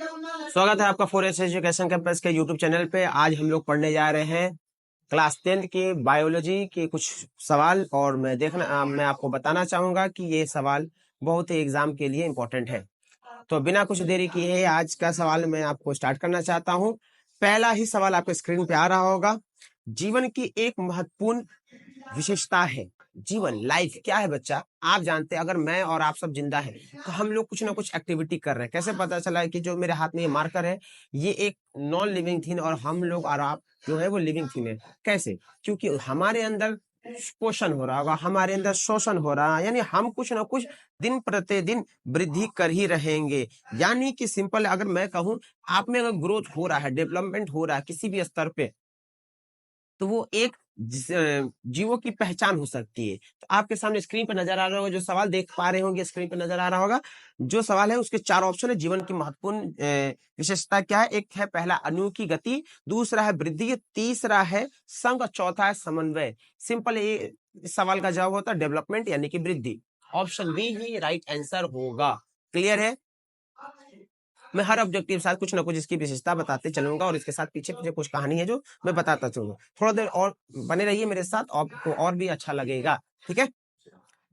स्वागत है आपका 4S एजुकेशन कैंपस के यूट्यूब चैनल पे। आज हम लोग पढ़ने जा रहे हैं क्लास 10 की बायोलॉजी के कुछ सवाल, और मैं आपको बताना चाहूंगा कि ये सवाल बहुत ही एग्जाम के लिए इम्पोर्टेंट है। तो बिना कुछ देरी किए आज का सवाल मैं आपको स्टार्ट करना चाहता हूँ। पहला ही सवाल आपके स्क्रीन पे आ रहा होगा। जीवन की एक महत्वपूर्ण विशेषता है। जीवन, लाइफ क्या है बच्चा? आप जानते हैं, अगर मैं और आप सब जिंदा है तो हम लोग कुछ ना कुछ एक्टिविटी कर रहे हैं। कैसे पता चला है कि जो मेरे हाथ में ये मार्कर है ये एक नॉन लिविंग थिंग और हम लोग और आप जो है वो लिविंग थिंग है? कैसे? क्योंकि हमारे अंदर पोषण हो रहा होगा, हमारे अंदर शोषण हो रहा है, यानी हम कुछ ना कुछ दिन प्रतिदिन वृद्धि कर ही रहेंगे। यानी कि सिंपल, अगर मैं कहूं आप में अगर ग्रोथ हो रहा है, डेवलपमेंट हो रहा है किसी भी स्तर पे, तो वो एक जीवों की पहचान हो सकती है। तो आपके सामने स्क्रीन पर नजर आ रहा होगा, जो सवाल देख पा रहे होंगे स्क्रीन पर नजर आ रहा होगा, जो सवाल है उसके 4 ऑप्शन है। जीवन की महत्वपूर्ण विशेषता क्या है? एक है पहला अणु की गति, दूसरा है वृद्धि, तीसरा है संघ, चौथा है समन्वय। सिंपल, ये इस सवाल का जवाब होता है डेवलपमेंट यानी कि वृद्धि। ऑप्शन बी ही राइट आंसर होगा। क्लियर है? मैं हर ऑब्जेक्टिव के साथ कुछ ना कुछ इसकी विशेषता बताते चलूंगा और इसके साथ पीछे पीछे कुछ कहानी है जो मैं बताता चलूंगा। थोड़ा देर और बने रहिए मेरे साथ, आपको और भी अच्छा लगेगा। ठीक है,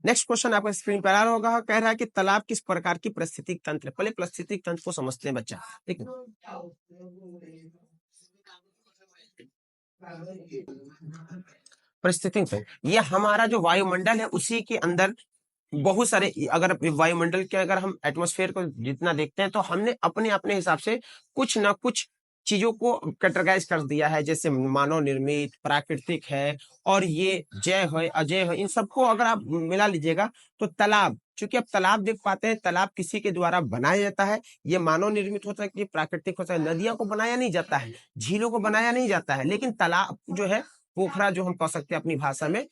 नेक्स्ट क्वेश्चन आपका स्क्रीन पर आ रहा होगा। कह रहा है कि तालाब किस प्रकार की पारिस्थितिक तंत्र है? पहले पारिस्थितिक तंत्र को समझते हैं बच्चा। ठीक है, पारिस्थितिक तंत्र ये हमारा जो वायुमंडल है उसी के अंदर बहुत सारे, अगर वायुमंडल के अगर हम एटमॉस्फेयर को जितना देखते हैं तो हमने अपने अपने हिसाब से कुछ ना कुछ चीजों को कैटेगराइज कर दिया है, जैसे मानव निर्मित, प्राकृतिक है, और ये जय है, अजय है। इन सबको अगर आप मिला लीजिएगा तो तालाब, चूंकि आप तालाब देख पाते हैं, तालाब किसी के द्वारा बनाया जाता है। ये मानव निर्मित हो सकती है, प्राकृतिक हो सकता है। नदियों को बनाया नहीं जाता है, झीलों को बनाया नहीं जाता है, लेकिन तालाब जो है, पोखरा जो हम कह सकते हैं अपनी भाषा में,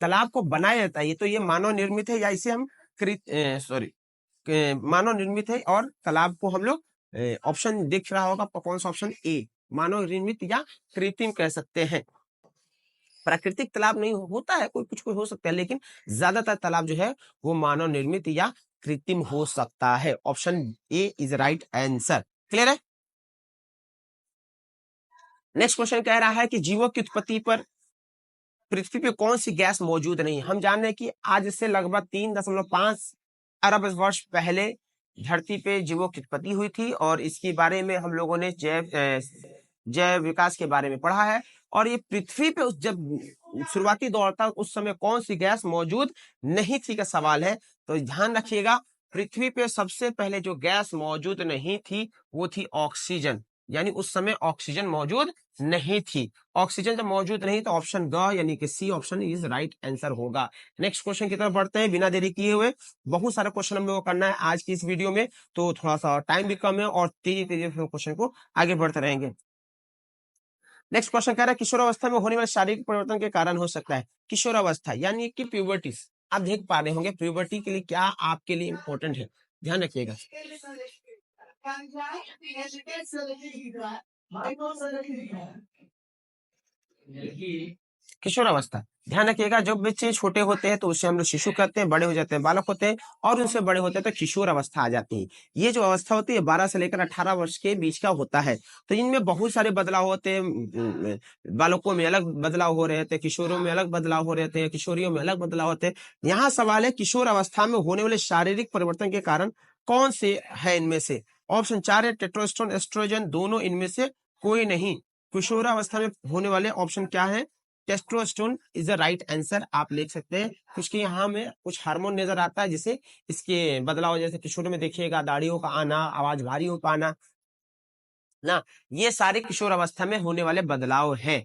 तालाब को बनाया जाता है। ये तो ये मानव निर्मित है, या इसे हम मानव निर्मित है। और तालाब को हम लोग ऑप्शन दिख रहा होगा, कौन सा ऑप्शन? ए, मानव निर्मित या कृत्रिम कह सकते हैं। प्राकृतिक तालाब नहीं होता है, कोई हो सकता है, लेकिन ज्यादातर तालाब जो है वो मानव निर्मित या कृत्रिम हो सकता है। Option A is right answer. Clear है? नेक्स्ट क्वेश्चन कह रहा है कि जीवों की उत्पत्ति पर पृथ्वी पे कौन सी गैस मौजूद नहीं? हम जान रहे हैं कि आज से लगभग 3.5 अरब वर्ष पहले धरती पे जीवों की उत्पत्ति हुई थी, और इसके बारे में हम लोगों ने जैव विकास के बारे में पढ़ा है। और ये पृथ्वी पे जब शुरुआती दौर था उस समय कौन सी गैस मौजूद नहीं थी का सवाल है। तो ध्यान रखिएगा, पृथ्वी पे सबसे पहले जो गैस मौजूद नहीं थी वो थी ऑक्सीजन, यानी उस समय ऑक्सीजन मौजूद नहीं थी। ऑक्सीजन जब मौजूद नहीं तो ऑप्शन ग यानी कि C option is right answer होगा। नेक्स्ट क्वेश्चन की तरफ बढ़ते हैं बिना देरी किए हुए। बहुत सारा क्वेश्चन हम लोग को करना है आज की इस वीडियो में, तो थोड़ा सा टाइम भी कम है और तेजी तेजी से क्वेश्चन को आगे बढ़ते रहेंगे। नेक्स्ट क्वेश्चन कह रहा है किशोरावस्था में होने वाले शारीरिक परिवर्तन के कारण हो सकता है। किशोरावस्था यानी कि प्यूबर्टी, आप देख पा रहे होंगे प्यूबर्टी के लिए क्या आपके लिए इंपॉर्टेंट है, ध्यान रखिएगा। किशोरावस्था, ध्यान रखिएगा, जब बच्चे छोटे होते हैं तो उससे हम लोग शिशु कहते हैं, बड़े हो जाते हैं बालक होते हैं, और उनसे बड़े होते हैं तो किशोर अवस्था आ जाती है। ये जो अवस्था होती है 12 से लेकर 18 वर्ष के बीच का होता है। तो इनमें बहुत सारे बदलाव होते हैं। बालकों में अलग बदलाव हो रहे थे, किशोरों में अलग बदलाव हो रहे थे, किशोरियों में अलग बदलाव होते हैं। यहाँ सवाल है किशोर अवस्था में होने वाले शारीरिक परिवर्तन के कारण कौन से है इनमें से? ऑप्शन 4 है टेस्टोस्टेरोन, एस्ट्रोजन, दोनों इनमें से कोई नहीं। किशोरावस्था में होने वाले ऑप्शन क्या है? Testosterone is the right answer, आप लिख सकते हैं। क्योंकि यहाँ में कुछ हार्मोन नजर आता है जिसे इसके बदलाव, जैसे किशोर में देखिएगा दाढ़ियों का आना, आवाज भारी हो पाना ना, ये सारे किशोर अवस्था में होने वाले बदलाव है।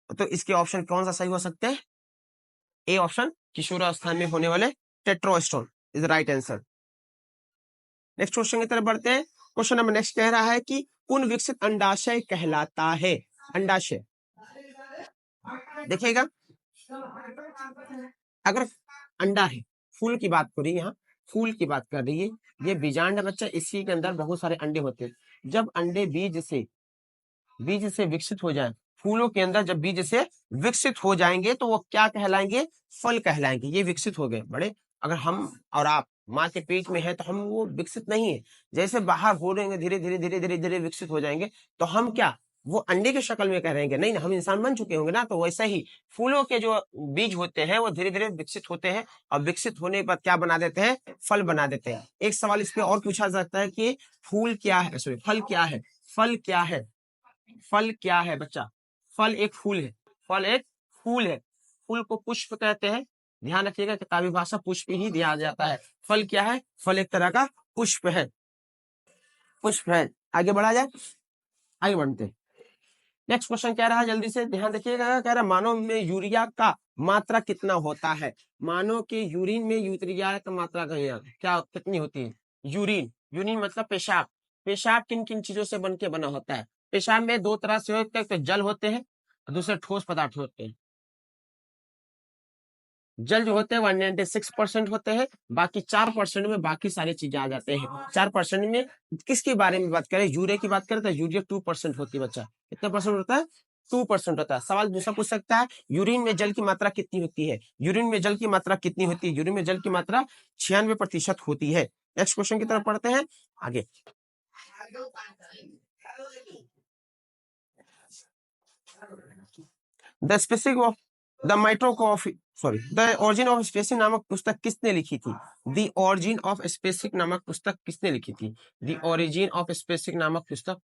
तो इसके ऑप्शन कौन सा सही हो सकते हैं? ए ऑप्शन, किशोर अवस्था में होने वाले testosterone is right answer. Next question की तरफ बढ़ते हैं। क्वेश्चन नंबर नेक्स्ट कह रहा है कि कौन विकसित अंडाशय कहलाता है? अंडाशय देखिएगा, अगर अंडा है, फूल की बात करिए, यहाँ फूल की बात कर रही है, ये बीजांड है बच्चा, इसी के अंदर बहुत सारे अंडे होते हैं। जब अंडे बीज से विकसित हो जाए, फूलों के अंदर जब बीज से विकसित हो जाएंगे तो वो क्या कहलाएंगे? फल कहलाएंगे। ये विकसित हो गए बड़े। अगर हम और आप माँ के पेट में है तो हम वो विकसित नहीं है। जैसे बाहर हो रहेंगे धीरे धीरे धीरे धीरे धीरे विकसित हो जाएंगे, तो हम क्या वो अंडे के शक्ल में कह रहेंगे? नहीं ना, हम इंसान बन चुके होंगे ना। तो वैसा ही फूलों के जो बीज होते हैं वो धीरे धीरे विकसित होते हैं, और विकसित होने पर क्या बना देते हैं? फल बना देते हैं। एक सवाल इस पे और पूछा जाता है कि फूल क्या है, सॉरी फल क्या है? फल क्या है? फल क्या है बच्चा? फल एक फूल है। फल एक फूल है। फूल को पुष्प कहते हैं। ध्यान रखिएगा किताबी भाषा पुष्प ही दिया जाता है। फल क्या है? फल एक तरह का पुष्प है। पुष्प है। आगे बढ़ा जाए, आगे बढ़ते हैं। नेक्स्ट क्वेश्चन क्या रहा, जल्दी से ध्यान रखिएगा। कह रहा मानव में यूरिया का मात्रा कितना होता है? मानव के यूरिन में यूरिया का मात्रा क्या कितनी होती है? यूरिन, यूरिन मतलब पेशाब। पेशाब किन किन चीजों से बन के बना होता है? पेशाब में दो तरह से होते हैं, तो जल होते हैं और दूसरे ठोस पदार्थ होते हैं। जल जो होते हैं 196% होते हैं, बाकी 4% में बाकी सारी चीजें आ जाते हैं। 4% में किसके बारे में बात करें? यूरिया की बात करें तो यूरिया 2% होती है बच्चा। कितना परसेंट होता है? 2% होता है। सवाल दूसरा पूछ सकता है, यूरिन में जल की मात्रा कितनी होती है? यूरिन में जल की मात्रा कितनी होती है? यूरिन में जल की मात्रा 96% होती है। नेक्स्ट क्वेश्चन की तरफ पढ़ते हैं आगे। द स्पेसिफिक ऑफ द माइट्रोकॉफी sorry the origin of species नामक पुस्तक किसने लिखी थी? द ओरिजिन ऑफ स्पेसिस नामक पुस्तक किसने लिखी थी? द ओरिजिन ऑफ स्पेसिस नामक पुस्तक,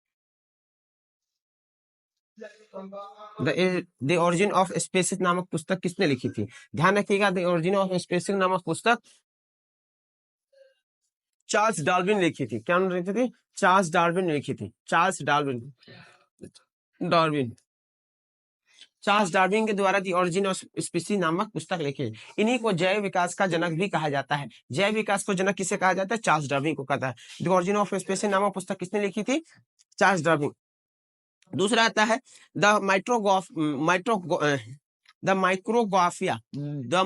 द ओरिजिन ऑफ स्पेसिस नामक पुस्तक किसने लिखी थी? ध्यान रखिएगा, द ओरिजिन ऑफ स्पेसिस नामक पुस्तक चार्ल्स डार्विन लिखी थी। क्या लिखी थी? चार्ल्स डार्विन ने लिखी थी। Charles Darwin, Darwin, Charles Darwin के द्वारा दी ओरिजिन ऑफ स्पीसीज नामक पुस्तक लिखी। इन्हीं को जैव विकास का जनक भी कहा जाता है। जैव विकास को जनक किसे कहा जाता है? चार्ल्स डार्विन को कहता है। द ओरिजिन ऑफ स्पीसीज नामक पुस्तक किसने लिखी थी? Charles Darwin. दूसरा आता है द माइक्रोग्राफिया, द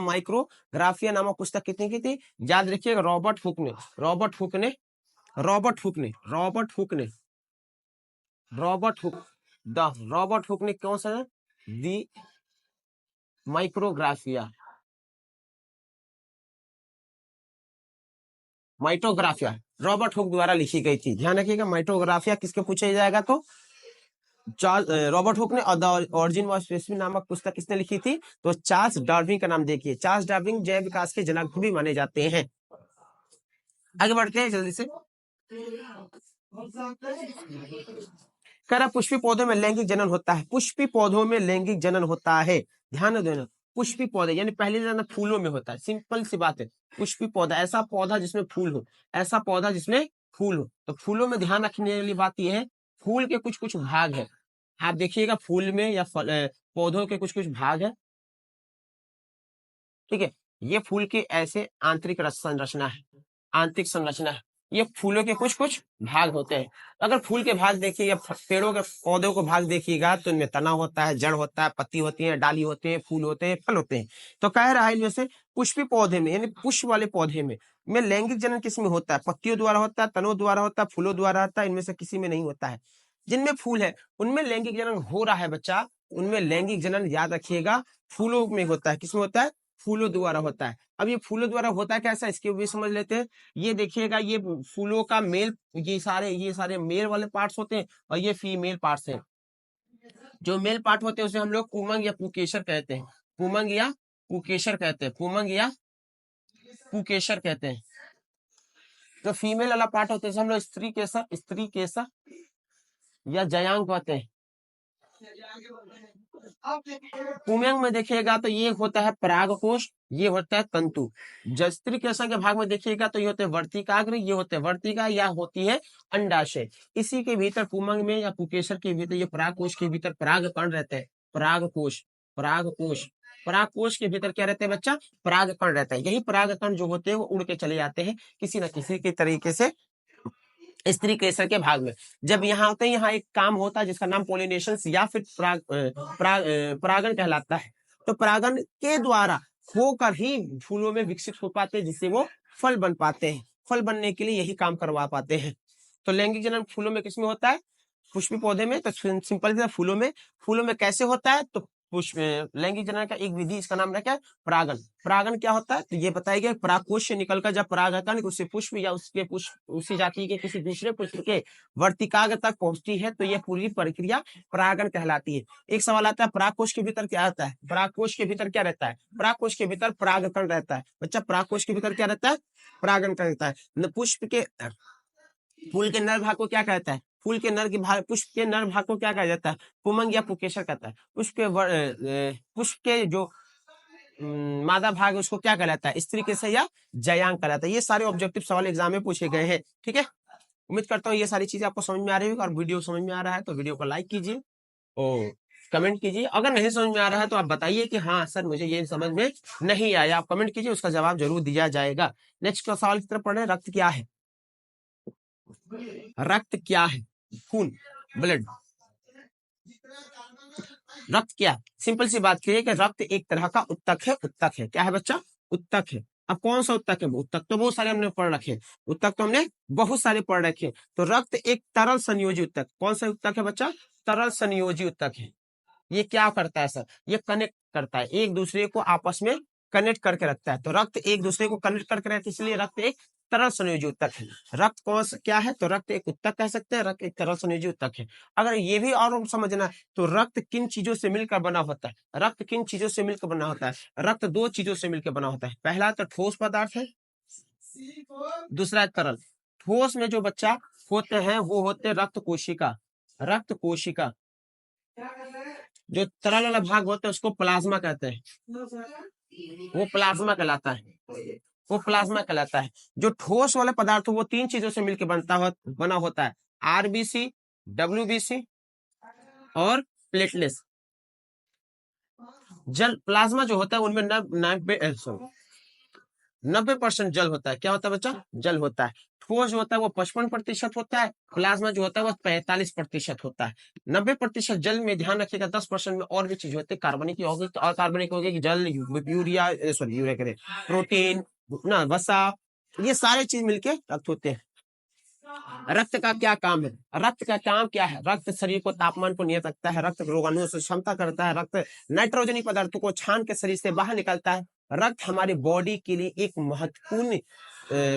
माइक्रोग्राफिया नामक पुस्तक कितने की थी? याद रखिएगा, रॉबर्ट हुक ने, रॉबर्ट हुक ने, रॉबर्ट हुक ने, रॉबर्ट हुक ने, Robert Hooke, the Robert Hooke ने कौन सा? दी माइक्रोग्राफिया, माइटोग्राफिया रॉबर्ट हुक द्वारा लिखी गई थी। ध्यान रखिएगा, माइटोग्राफिया किसके पूछा जाएगा? तो चार्ल्स रॉबर्ट हुक ने। और द ओरिजिन ऑफ स्पीसीज नामक पुस्तक किसने लिखी थी? तो चार्ल्स डार्विन का नाम देखिए। चार्ल्स डार्विन जैव विकास के जनक भी माने जाते हैं। आगे बढ़ते हैं जल्दी से। कह रहा पुष्पी पौधों में लैंगिक जनन होता है। पुष्पी पौधों में लैंगिक जनन होता है। ध्यान देना, पुष्पी पौधे यानी पहले जनन फूलों में होता है। सिंपल सी बात है। पुष्पी पौधा ऐसा पौधा जिसमें फूल हो, ऐसा पौधा जिसमें फूल हो। तो फूलों में ध्यान रखने वाली बात यह है, फूल के कुछ कुछ भाग है। आप देखिएगा फूल में या पौधों के कुछ कुछ भाग है, ठीक है। ये फूल की ऐसे आंतरिक संरचना है, आंतरिक संरचना है। ये फूलों के कुछ कुछ भाग होते हैं। अगर फूल के भाग देखिए या पेड़ों के पौधों को भाग देखिएगा तो इनमें तना होता है, जड़ होता है, पत्ती होती है, डाली होते हैं, फूल होते हैं, फल होते हैं। तो कह रहा है इनमें से पुष्पी पौधे में यानी पुष्प वाले पौधे में लैंगिक जनन किस में होता है? पत्तियों द्वारा होता है, तनों द्वारा होता है, फूलों द्वारा होता है। इनमें से किसी में नहीं होता है। जिनमें फूल है उनमें लैंगिक जनन हो रहा है बच्चा। उनमें लैंगिक जनन याद रखिएगा फूलों में होता है। किसमें होता है? फूलों द्वारा होता है। अब ये फूलों द्वारा होता है कैसा, इसके भी समझ लेते हैं। ये देखिएगा, ये फूलों का मेल, ये सारे मेल वाले पार्ट्स होते हैं और ये फीमेल पार्ट्स हैं। जो मेल पार्ट होते हैं उसे हम लोग पुमंग या पुकेशर कहते हैं। पुमंग या पुकेशर कहते हैं। पुमंग या पुकेशर कहते हैं। जो फीमेल वाला पार्ट होता है हम लोग स्त्री केसर या जयांग कहते हैं। पुमंग में देखिएगा तो ये होता है परागकोश, ये होता है तंतु। जस्त्री केसर के भाग में देखिएगा तो ये होते हैं वर्तिकाग्र, ये होते हैं वर्तिका या होती है अंडाशय। इसी के भीतर पुमंग में या पुकेसर के भीतर ये परागकोश के भीतर परागकण रहते हैं। परागकोश, परागकोश, परागकोश के भीतर क्या रहते हैं बच्चा? परागकण रहता है। यही परागकण जो होते हैं वो उड़ के चले जाते हैं किसी न किसी के तरीके से स्त्री केसर के भाग में। जब यहाँ आते हैं, यहाँ एक काम होता है जिसका नाम पोलिनेशन या फिर परागण कहलाता है। तो परागण के द्वारा होकर ही फूलों में विकसित हो पाते हैं, जिससे वो फल बन पाते हैं। फल बनने के लिए यही काम करवा पाते हैं। तो लैंगिक जनन फूलों में किसमें होता है? पुष्पी पौधे में। तो सिंपल फूलों में कैसे होता है? तो पुष्प लैंगिक जनन का एक विधि, इसका नाम क्या है? परागण। परागण क्या होता है? तो ये बताया गया परागकोश से निकलकर जब परागकण उसे पुष्प या उसके पुष्प उसी जाति के किसी दूसरे पुष्प के वर्तिकाग्र तक पहुंचती है तो यह पूरी प्रक्रिया परागण कहलाती है। एक सवाल आता है परागकोश के भीतर क्या रहता है? परागकोश के भीतर क्या रहता है? परागकोश के भीतर परागकण रहता है। बच्चा परागकोश के भीतर क्या रहता है? परागण रहता है। पुष्प के फूल के नर भाग को क्या कहता है? फूल के नर के भाग, पुष्प के नर भाग को क्या कहा जाता है? पुमंग या पुकेसर कहता है। पुष्प के जो मादा भाग है उसको क्या कहलाता है? स्त्री केसर या जयांग कहलाता है। ये सारे ऑब्जेक्टिव सवाल एग्जाम में पूछे गए हैं। ठीक है, उम्मीद करता हूँ ये सारी चीजें आपको समझ में आ रही होगी। और वीडियो समझ में आ रहा है तो वीडियो को लाइक कीजिए और कमेंट कीजिए। अगर नहीं समझ में आ रहा है तो आप बताइए कि हाँ सर मुझे ये समझ में नहीं आया, आप कमेंट कीजिए, उसका जवाब जरूर दिया जाएगा। नेक्स्ट सवाल की तरफ पढ़े। रक्त क्या है? रक्त क्या है? खून, ब्लड। रक्त क्या है? सिंपल सी बात करिए कि रक्त एक तरह का उत्तक है। उत्तक है, क्या है बच्चा? उत्तक है। अब कौन सा उत्तक है? उत्तक तो बहुत सारे हमने पढ़ रखे, उत्तक तो हमने बहुत सारे पढ़ रखे। तो रक्त एक तरल संयोजी उत्तक। कौन सा उत्तक है बच्चा? तरल संयोजी उत्तक है। ये क्या करता है सर? ये कनेक्ट करता है, एक दूसरे को आपस में कनेक्ट करके रखता है। तो रक्त एक दूसरे को कनेक्ट करके रखता है, इसलिए रक्त एक तरल संयोजी उत्तक है। रक्त कौन सा क्या है? तो रक्त एक उत्तक कह सकते हैं, रक्त एक तरल संयोजी उत्तक है। अगर ये भी और समझना है तो रक्त किन चीजों से मिलकर बना होता है? रक्त किन चीजों से मिलकर बना होता है? रक्त दो चीजों से मिलकर बना होता है। पहला तो ठोस पदार्थ है, दूसरा है तरल। ठोस में जो बच्चा होते हैं वो होते हैं रक्त कोशिका। रक्त कोशिका। जो तरल वाला भाग होता है उसको प्लाज्मा कहते हैं, वो प्लाज्मा कहलाता है, वो प्लाज्मा कहलाता है। जो ठोस वाला पदार्थ वो तीन चीजों से मिलकर बना होता है, आरबीसी, डब्ल्यूबीसी और प्लेटलेट्स। जल प्लाज्मा जो होता है उनमें 90% जल होता है। क्या होता है बच्चा? जल होता है। ठोस जो होता है वो 55% होता है, प्लाज्मा जो होता है वो 45% होता है। 90% जल में ध्यान रखिएगा, 10% में और भी चीज होती है, कार्बनिक होगी तो अकार्बनिक होगी, जल, यूरिया, सॉरी यूरिया करें, प्रोटीन ना, वसा, ये सारे चीज मिलके रक्त होते हैं। रक्त का क्या काम है? रक्त का काम क्या है? रक्त शरीर को तापमान को नियंत्रित रखता है, रक्त रोगाणुओं से क्षमता करता है, रक्त नाइट्रोजनी पदार्थों को छान के शरीर से बाहर निकलता है। रक्त हमारी बॉडी के लिए एक महत्वपूर्ण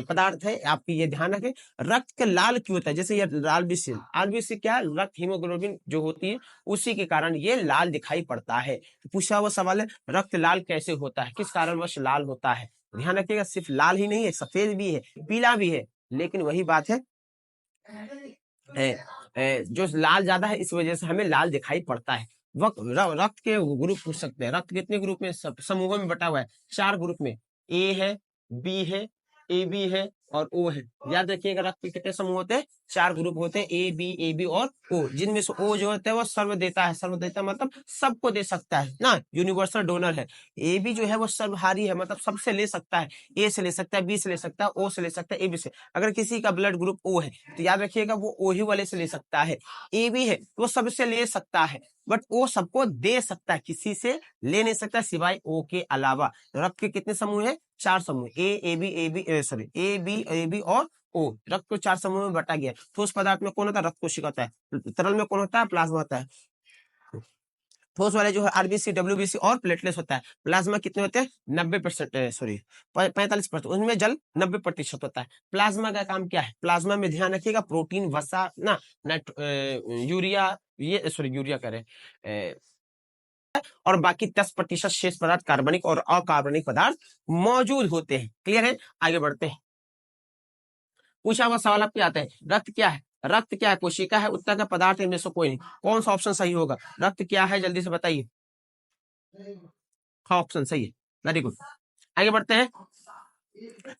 पदार्थ है, आप ये ध्यान रखें। रक्त के लाल क्यों होता है? जैसे ये लाल बीसी, आरबीसी क्या है? रक्त हीमोग्लोबिन जो होती है उसी के कारण ये लाल दिखाई पड़ता है। तो पूछा हुआ सवाल है रक्त लाल कैसे होता है, किस कारणवश लाल होता है? ध्यान रखिएगा, सिर्फ लाल ही नहीं है, सफेद भी है, पीला भी है, लेकिन वही बात है जो लाल ज्यादा है इस वजह से हमें लाल दिखाई पड़ता है। रक्त के ग्रुप पूछ सकते हैं। रक्त कितने ग्रुप में, समूहों में बटा हुआ है? 4 ग्रुप में। ए है, बी है, ए बी है और ओ है। याद रखिएगा रक्त के कितने समूह होते हैं? 4 ग्रुप होते हैं, ए बी और ओ, जिनमें से ओ जो होता है वो सर्वदेता है। सर्वदेता मतलब सबको दे सकता है ना, यूनिवर्सल डोनर है। ए बी जो है वो सर्वहारी है, मतलब सबसे ले सकता है, ए से ले सकता है, बी से ले सकता है, ओ से ले सकता है, ए बी से। अगर किसी का ब्लड ग्रुप ओ है तो याद रखिएगा वो ओ ही वाले से ले सकता है। ए बी है वो सबसे ले सकता है, बट ओ सबको दे सकता है, किसी से ले नहीं सकता सिवाय ओ के अलावा। रक्त के कितने समूह है? 4 समूह, ए बी और ओ। रक्त को 4 समूह में बांटा गया है। ठोस पदार्थ में कौन होता है? रक्त कोशिका होता है। तरल में कौन होता है? प्लाज्मा होता है। ठोस वाले जो है आरबीसी, डब्ल्यूबीसी और प्लेटलेट्स होता है। प्लाज्मा कितने होते हैं? 90%, सॉरी 45%, उसमें जल 90% होता है। प्लाज्मा का काम क्या है? प्लाज्मा में ध्यान रखिएगा प्रोटीन, वसा ना, यूरिया, ये सॉरी यूरिया करें और बाकी 10% शेष पदार्थ कार्बनिक और अकार्बनिक पदार्थ मौजूद होते हैं। क्लियर है? आगे बढ़ते हैं। पूछा हुआ सवाल आपके आता है रक्त क्या है? रक्त क्या है? कोशिका है, उत्तर का पदार्थ इनमें से कोई नहीं। कौन सा ऑप्शन सही होगा? रक्त क्या है जल्दी से बताइए। हाँ ऑप्शन सही है, वेरी गुड। आगे बढ़ते हैं।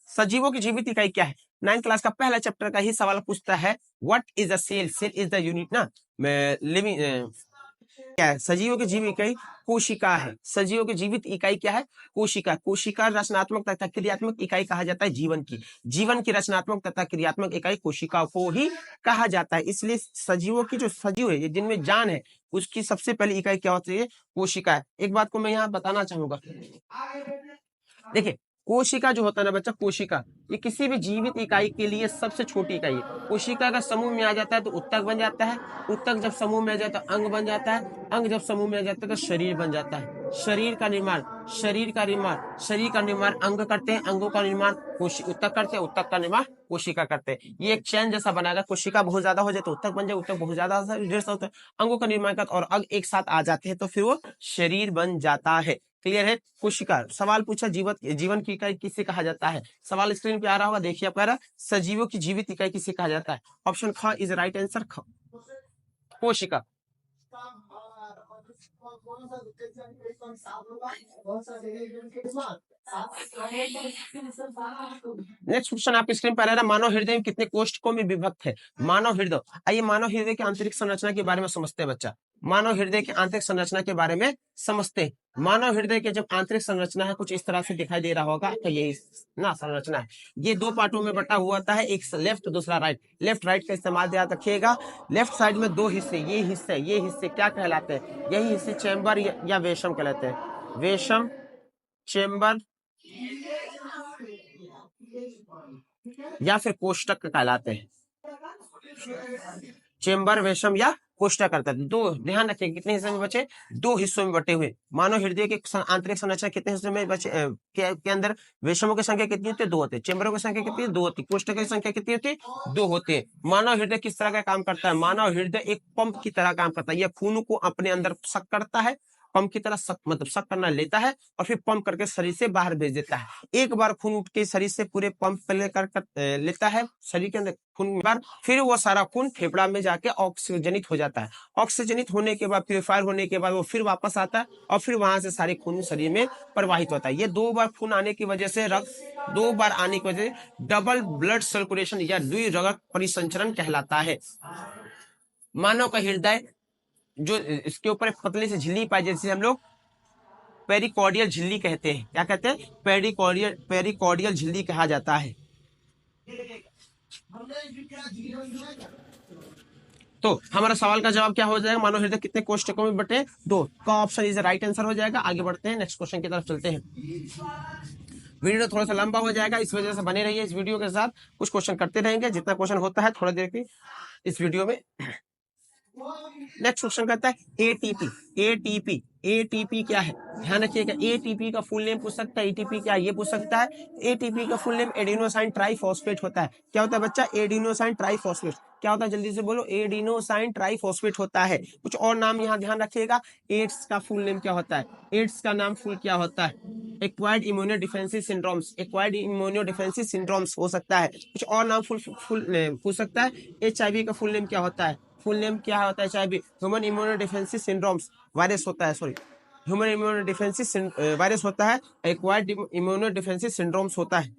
सजीवों की जीवित इकाई क्या है? 9th क्लास का पहला चैप्टर का ही सवाल पूछता है, what is a cell? Cell is the unit ना लिविंग, क्या है? सजीवों की जीवित इकाई कोशिका है। सजीवों की जीवित इकाई क्या है? कोशिका। कोशिका रचनात्मक तथा क्रियात्मक इकाई कहा जाता है जीवन की। जीवन की रचनात्मक तथा क्रियात्मक इकाई कोशिका को ही कहा जाता है। इसलिए सजीवों की जो सजीव है जिनमें जान है उसकी सबसे पहली इकाई क्या होती है? कोशिका है। एक बात को मैं यहाँ बताना चाहूंगा, देखिए कोशिका जो होता है ना बच्चा, कोशिका ये किसी भी जीवित इकाई के लिए सबसे छोटी इकाई है। कोशिका का समूह में आ जाता है तो उत्तक बन जाता है, उत्तक जब समूह में आ जाता है अंग बन जाता है, अंग जब समूह में आ जाता है तो शरीर बन जाता है। शरीर का निर्माण, शरीर का निर्माण अंग करते हैं, अंगों का निर्माण उत्तक करते हैं, उत्तक का निर्माण कोशिका करते हैं। ये एक चैन जैसा बनाएगा, कोशिका बहुत ज्यादा हो जाए तो उत्तक बन जाए, उत्तक बहुत ज्यादा ढेर सा होता है, अंगों का निर्माण करता है और अंग एक साथ आ जाते हैं तो फिर वो शरीर बन जाता है। क्लियर है। कोशिका सवाल पूछा, जीवन की इकाई किसे कहा जाता है? सवाल स्क्रीन पे आ रहा होगा, देखिए आप कह रहा सजीवों की जीवित इकाई किसे कहा जाता है? ऑप्शन ख इज राइट आंसर, ख कोशिका। नेक्स्ट क्वेश्चन आपकी स्क्रीन पर आ रहा है, मानव हृदय में कितने कोष्ठकों में विभक्त है? मानव हृदय, आइए मानव हृदय की आंतरिक संरचना के बारे में समझते हैं बच्चा। मानव हृदय की आंतरिक संरचना के बारे में समझते हैं। मानव हृदय के जब आंतरिक संरचना है कुछ इस तरह से दिखाई दे रहा होगा, तो ये ना संरचना है, ये दो पार्टों में बटा हुआ होता है, एक लेफ्ट दूसरा राइट। लेफ्ट राइट का इस्तेमाल याद रखिएगा। लेफ्ट साइड में दो हिस्से, ये हिस्से क्या कहलाते हैं? यही हिस्से चैम्बर या वेशम कहलाते हैं। वेशम, चैम्बर या फिर कोष्टक कहलाते हैं। चेम्बर, वेशम या कोष्टक करता है। दो, ध्यान रखिए कितने हिस्से में बचे? दो हिस्सों में बटे हुए। मानव हृदय के आंतरिक संरचना कितने हिस्सों में बचे? के अंदर वेशमों की संख्या कितनी होती है? 2 होते हैं। चेम्बरों की संख्या कितनी है? 2 होती है। कोष्टक की संख्या कितनी होती है? 2 होते हैं। मानव हृदय किस तरह का काम करता है? मानव हृदय एक पंप की तरह काम करता है। यह खून को अपने अंदर सक करता है, पंप की तरह सक करना लेता है और फिर पंप करके शरीर से बाहर भेज देता है। एक बार खून उठ के शरीर से पूरे पंप पे लेकर लेता है शरीर के अंदर खून, बार फिर वो सारा खून फेफड़ा में जाके ऑक्सीजनित हो जाता है। ऑक्सीजनित होने के बाद, प्यूरिफायर होने के बाद वो फिर वापस आता है और फिर वहां से सारे खून शरीर में प्रवाहित होता है। ये 2 बार खून आने की वजह से, रक्त 2 बार आने की वजह से डबल ब्लड सर्कुलेशन या द्विरक्त परिसंचरण कहलाता है। मानव का हृदय जो इसके ऊपर एक पतली सी झिल्ली पाई, जैसे हम लोग पेरिकॉर्डियल झिल्ली कहते हैं। क्या कहते हैं? पेरिकॉर्डियल झिल्ली कहा जाता है। तो हमारा सवाल का जवाब क्या हो जाएगा? मानव हृदय कितने कोष्ठकों में बटे? 2 का ऑप्शन इज राइट आंसर हो जाएगा। आगे बढ़ते हैं, नेक्स्ट क्वेश्चन की तरफ चलते हैं। वीडियो थोड़ा सा लंबा हो जाएगा, इस वजह से बने रहिए इस वीडियो के साथ। कुछ क्वेश्चन करते रहेंगे, जितना क्वेश्चन होता है थोड़ा देर की इस वीडियो में। नेक्स्ट क्वेश्चन कहता है एटीपी। एटीपी, एटीपी क्या है? ध्यान रखिएगा, एटीपी का फुल नेम पूछ सकता है, एटीपी क्या ये पूछ सकता है। एटीपी का फुल नेम एडिनोसाइन ट्राइफॉस्फेट होता है। क्या होता है बच्चा? Adenosine triphosphate. क्या होता है? जल्दी से बोलो। एडिनोसाइन ट्राइफॉस्फेट होता है। कुछ और नाम यहाँ ध्यान रखिएगा। एड्स का फुल नेम क्या होता है? एड्स का नाम फुल क्या होता है? Acquired immuno defensive syndromes, acquired immuno defensive syndromes हो सकता है। कुछ और नाम फुल पूछ सकता है। एचआईवी का फुल नेम क्या होता है? फुल नेम क्या होता है? HIV human immuno defensive syndromes virus होता है, sorry human immuno defensive virus होता है, एक्वायर्ड इम्यूनो डिफेंसिव सिंड्रोम्स होता है।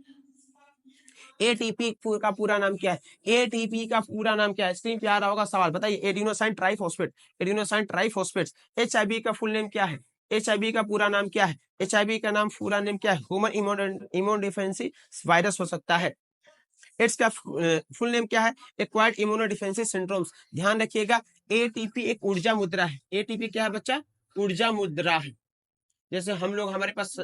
एटीपी का पूरा नाम क्या है? एटीपी का पूरा नाम क्या है? स्क्रीन पे आ रहा होगा सवाल, बताइए। Adenosine triphosphate, adenosine triphosphate. HIV का फुल नेम क्या है? एचआईवी का पूरा नाम क्या है? एचआईवी का नाम पूरा नेम क्या है? ह्यूमन इम्यूनो डिफेंसिव वायरस हो सकता है। एड्स का फुल नेम क्या है? Acquired immuno defensive syndromes. ध्यान रखिएगा, एटीपी एक ऊर्जा मुद्रा है। एटीपी क्या है बच्चा? ऊर्जा मुद्रा है। जैसे हम लोग, हमारे पास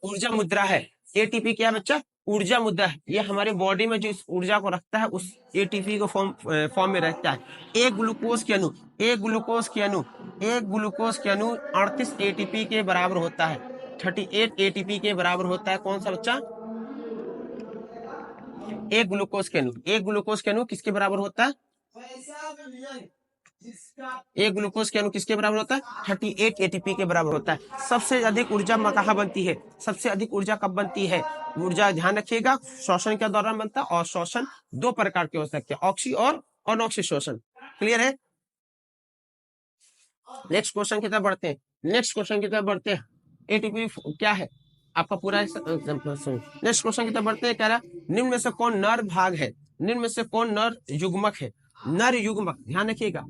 ऊर्जा मुद्रा है। एटीपी क्या है बच्चा? ऊर्जा मुद्रा है। ये हमारे बॉडी में जो इस ऊर्जा को रखता है उस एटीपी को फॉर्म में रहता है। एक ग्लूकोज के अणु, एक ग्लूकोज के अणु, एक ग्लूकोज के अणु 38 एटीपी के बराबर होता है। 38 एटीपी के बराबर होता है। कौन सा बच्चा? एक ग्लूकोज के अणु, एक ग्लूकोज के अणु किसके बराबर होता है? एक ग्लूकोज के अणु किसके बराबर होता है? 38 एटीपी के बराबर होता है। सबसे अधिक ऊर्जा कहाँ बनती है? सबसे अधिक ऊर्जा कब बनती है? ऊर्जा ध्यान रखिएगा, श्वसन के दौरान बनता है, और श्वसन 2 प्रकार के हो सकते हैं, ऑक्सी और अनऑक्सी श्वसन। क्लियर है? नेक्स्ट क्वेश्चन की तरफ बढ़ते हैं, नेक्स्ट क्वेश्चन की तरफ बढ़ते हैं। एटीपी क्या है आपका पूरा? नेक्स्ट क्वेश्चन की तरफ बढ़ते हैं। कह रहा निम्न में से कौन नर भाग है? निम्न में से कौन नर युग्मक है? नर युग्मक, ध्यान रखिएगा।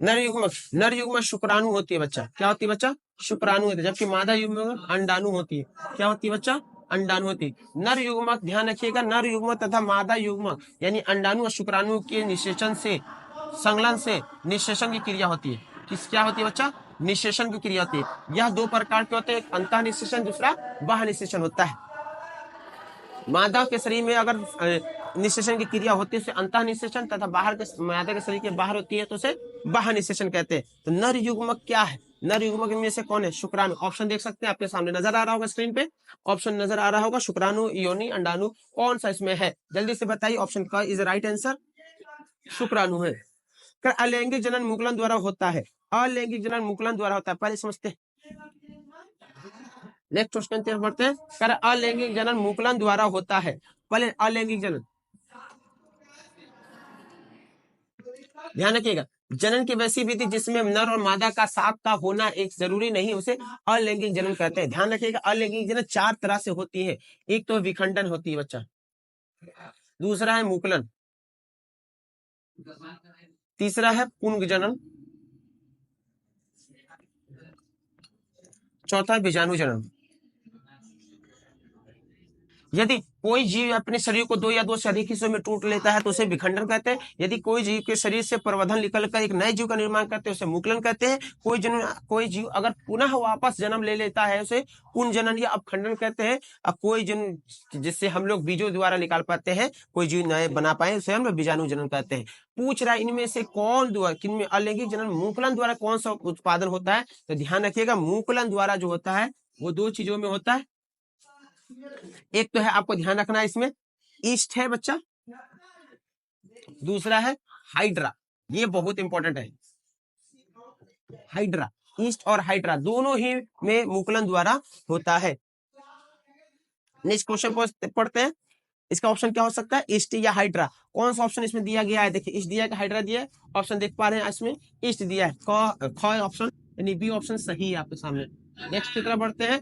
नर युग्मक, नर युग्मक शुक्राणु होती है बच्चा। क्या होती है बच्चा? शुक्राणु होती है। जबकि मादा युग्मक अंडाणु होती है। क्या होती है बच्चा? अंडाणु होती है। नर युग्मक, ध्यान रखिएगा, नर युग्मक तथा मादा युग्मक यानी अंडाणु और शुक्राणु के निषेचन से, संलयन से निषेचन की क्रिया होती है। किस क्या होती है बच्चा? निषेचन की क्रिया होती है। यह दो प्रकार के होते हैं, एक अंतः निषेचन, दूसरा बाह्य निषेचन होता है। मादा के शरीर में अगर निषेचन की क्रिया होती है उसे अंतः निषेचन, तथा बाहर के मादा के शरीर के बाहर होती है तो उसे बाह्य निषेचन कहते हैं। तो नर युग्मक क्या है? नर युग्मक में से कौन है? शुक्राणु। ऑप्शन देख सकते हैं, आपके सामने नजर आ रहा होगा स्क्रीन पे, ऑप्शन नजर आ रहा होगा, शुक्राणु, योनि, अंडाणु, कौन सा इसमें है? जल्दी से बताइए, ऑप्शन का इज राइट आंसर शुक्राणु है। अलैंगिक जनन मुकुलन द्वारा होता है। अलैंगिक जनन मुकुलन द्वारा होता है, पहले समझते हैं। नेक्स्ट क्वेश्चन तरफ बढ़ते हैं। कर अलैंगिक जनन मुकुलन द्वारा होता है। पहले अलैंगिक जनन, ध्यान रखिएगा, जनन की वैसी विधि जिसमें नर और मादा का साथ का होना एक जरूरी नहीं, उसे अलैंगिक जनन कहते हैं। ध्यान रखिएगा, अलैंगिक जनन चार तरह से होती है। एक तो विखंडन होती है बच्चा, दूसरा है मुकुलन, तीसरा है पुंग जनन, चौथा बीजाणु जनन। यदि कोई जीव अपने शरीर को दो या दो से अधिक हिस्सों में टूट लेता है तो उसे विखंडन कहते हैं। यदि कोई जीव के शरीर से प्रवर्धन निकलकर एक नए जीव का निर्माण करते हैं उसे मुकुलन कहते हैं। कोई जीव अगर पुनः वापस जन्म ले लेता है उसे पुनर्जनन या अपखंडन कहते हैं। अब कोई जन्म जिससे हम लोग बीजों द्वारा निकाल पाते हैं, कोई जीव नए बना पाए, उसे हम लोग बीजाणु जनन कहते हैं। पूछ रहा है इनमें से कौन द्वारा, किनमें अलैंगिक जनन मुकुलन द्वारा कौन सा उत्पादन होता है? तो ध्यान रखिएगा, मुकुलन द्वारा जो होता है वो दो चीजों में होता है। एक तो है, आपको ध्यान रखना है इसमें, ईस्ट है बच्चा, दूसरा है हाइड्रा। ये बहुत इंपॉर्टेंट है, हाइड्रा, ईस्ट और हाइड्रा दोनों ही में मुकुलन द्वारा होता है। नेक्स्ट क्वेश्चन पढ़ते हैं। इसका ऑप्शन क्या हो सकता है? ईस्ट या हाइड्रा। कौन सा ऑप्शन इसमें दिया गया है? देखिए, ईस्ट दिया है, हाइड्रा दिया है। ऑप्शन देख पा रहे हैं, इसमें ईस्ट दिया है, ख ऑप्शन यानी बी ऑप्शन सही है आपके सामने। नेक्स्ट की तरफ बढ़ते हैं।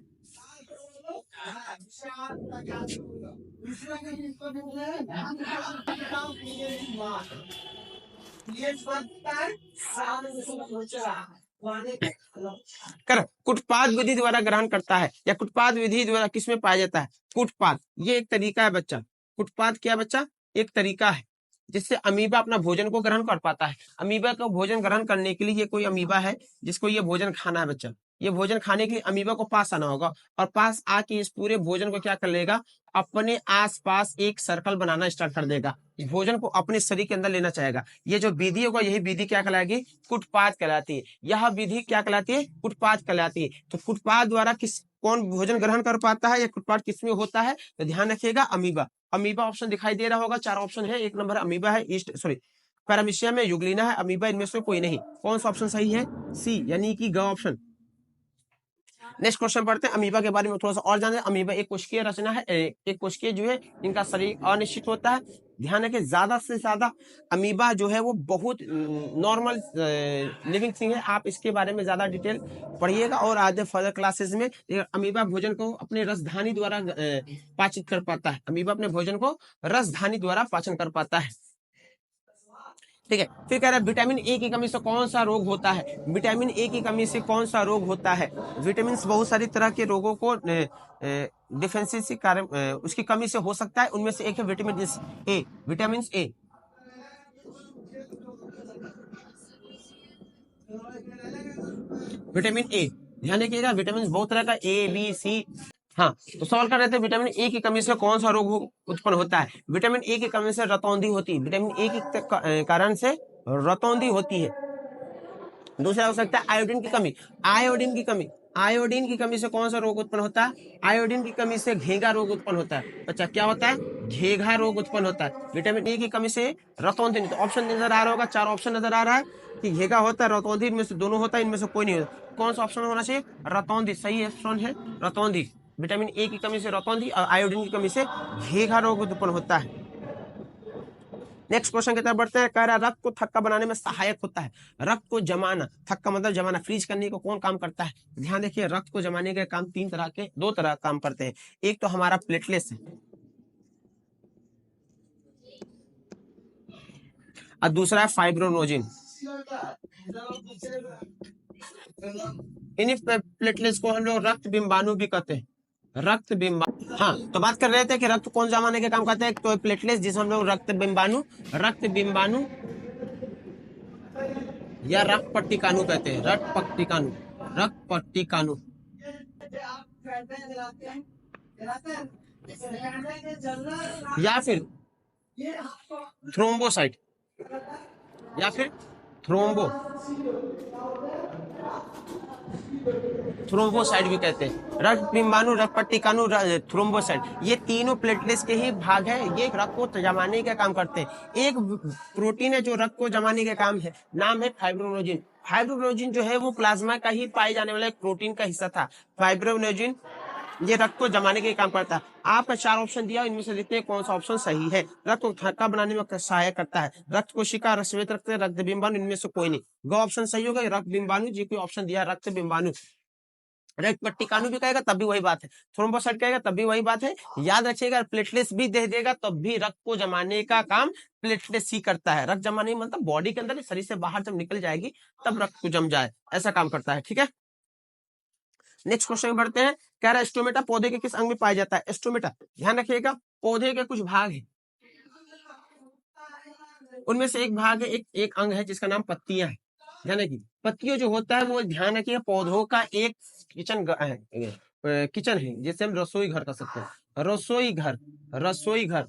कर कुटपाद विधि द्वारा ग्रहण करता है, या कुटपाद विधि द्वारा किसमें पाया जाता है? कुटपाद, ये एक तरीका है बच्चा। कुटपाद क्या बच्चा? एक तरीका है जिससे अमीबा अपना भोजन को ग्रहण कर पाता है। अमीबा को भोजन ग्रहण करने के लिए ये कोई अमीबा है जिसको ये भोजन खाना है बच्चा। ये भोजन खाने के लिए अमीबा को पास आना होगा, और पास आके इस पूरे भोजन को क्या कर लेगा? अपने आसपास एक सर्कल बनाना स्टार्ट कर देगा। इस भोजन को अपने शरीर के अंदर लेना चाहेगा। ये जो विधि होगा, यही विधि क्या कहलाएगी? कुटपाद कहलाती है। यह विधि क्या कहलाती है? कुटपाद कहलाती है। तो कुटपाद द्वारा कौन भोजन ग्रहण कर पाता है, या कुटपाद किसमें होता है? तो ध्यान रखिएगा, अमीबा। अमीबा ऑप्शन दिखाई दे रहा होगा, चार ऑप्शन है। एक नंबर अमीबा है, ईस्ट सॉरी पैरामीशियम में, युग्लिना है, अमीबा, इनमें से कोई नहीं। कौन सा ऑप्शन सही है? सी यानी कि ग ऑप्शन। नेक्स्ट क्वेश्चन पढ़ते हैं। अमीबा के बारे में थोड़ा सा और जाने। अमीबा एक कोशिकीय रचना है, एक कोशिकीय जो है इनका शरीर अनिश्चित होता है। ध्यान रखें, ज्यादा से ज्यादा अमीबा जो है वो बहुत नॉर्मल लिविंग थिंग है। आप इसके बारे में ज्यादा डिटेल पढ़िएगा और आगे फर्दर क्लासेस में। अमीबा भोजन को अपने रसधानी द्वारा पाचित कर पाता है। अमीबा अपने भोजन को रसधानी द्वारा पाचन कर पाता है, ठीक है। फिर कह रहा है विटामिन ए की कमी से कौन सा रोग होता है? विटामिन ए की कमी से कौन सा रोग होता है? विटामिन बहुत सारी तरह के रोगों को डिफिशिएंसी कारण उसकी कमी से हो सकता है। उनमें से एक है vitamin A, vitamin A. Vitamin A, ध्यान रखिएगा, विटामिन बहुत तरह का, ए बी सी। हाँ, तो सवाल कर रहे थे विटामिन ए की कमी से कौन सा रोग उत्पन्न होता है? विटामिन ए की कमी से रतौंधी होती है। विटामिन ए के कारण से रतौंधी होती है। दूसरा हो सकता है आयोडीन की कमी। आयोडीन की कमी, आयोडीन की कमी से कौन सा रोग उत्पन्न होता है? आयोडीन की कमी से घेंघा रोग उत्पन्न होता है। अच्छा, क्या होता है? घेंघा रोग उत्पन्न होता है विटामिन ए की कमी से। रतौंधी, तो ऑप्शन नजर आ रहा होगा, चार ऑप्शन नजर आ रहा है कि घेंघा होता है, रतौंधी, इनमें से दोनों होता है, इनमें से कोई नहीं होता। कौन सा ऑप्शन होना चाहिए? रतौंधी, सही ऑप्शन है रतौंधी। विटामिन ए की कमी से रतौंधी और आयोडीन की कमी से घेंघा रोग उत्पन्न होता है। नेक्स्ट क्वेश्चन की तरफ बढ़ते हैं। कह रहा है रक्त को थक्का बनाने में सहायक होता है। रक्त को जमाना, थक्का मतलब जमाना, फ्रीज करने को कौन काम करता है? ध्यान देखिए, रक्त को जमाने के काम दो तरह काम करते हैं। एक तो हमारा प्लेटलेट्स है, और दूसरा है फाइब्रोनोजिन। इन्हीं प्लेटलेट्स को हम लोग रक्त बिंबाणु भी कहते हैं। रक्त बिंबाणु, हाँ, तो बात कर रहे थे कि रक्त कौन जमाने का काम करता है। तो प्लेटलेट्स, जिसे हम लोग रक्त बिंबाणु या रक्त पट्टिकाणु कहते हैं। रक्त पट्टिकाणु या फिर थ्रोम्बोसाइट या फिर थ्रोम्बोसाइट भी कहते हैं। रक्त बिंबाणु, रक्त पट्टिकाणु, थ्रोम्बोसाइट, ये तीनों प्लेटलेट्स के ही भाग है। ये रक्त को जमाने का काम करते हैं। एक प्रोटीन है जो रक्त को जमाने का काम है, नाम है फाइब्रोनोजिन। फाइब्रोनोजिन जो है वो प्लाज्मा का ही पाए जाने वाला एक प्रोटीन का हिस्सा था। फाइब्रोनोजिन ये रक्त को जमाने के काम करता है। आपका 4 ऑप्शन दिया, इनमें से देखते हैं कौन सा ऑप्शन सही है। रक्त को थक्का बनाने में सहायक करता है। रक्त कोशिका, श्वेत रक्त, रक्त बिंबाणु, इनमें से कोई नहीं। गो ऑप्शन सही होगा, रक्त बिंबाणु। जी कोई ऑप्शन दिया रक्त बिंबाणु। रक्त पट्टिकाणु भी कहेगा तब भी वही बात है, थ्रोम्बोसाइट कहेगा तब भी वही बात है। याद रखिएगा, प्लेटलेट्स भी दे देगा तब भी रक्त को जमाने का काम प्लेटलेट्स ही करता है। रक्त जमाने मतलब बॉडी के अंदर, शरीर से बाहर जब निकल जाएगी तब रक्त को जम जाए, ऐसा काम करता है। ठीक है, नेक्स्ट क्वेश्चन बढ़ते हैं। कह रहा है स्टोमेटा पौधे के किस अंग में पाया जाता है। स्टोमेटा, ध्यान रखिएगा, पौधे के कुछ भाग है, उनमें से एक भाग है, एक अंग है जिसका नाम पत्तियां है। ध्यान रखिए, पत्तियों जो होता है वो, ध्यान रखिए, पौधों का एक किचन है जिसे हम रसोई घर कर सकते हैं। रसोई घर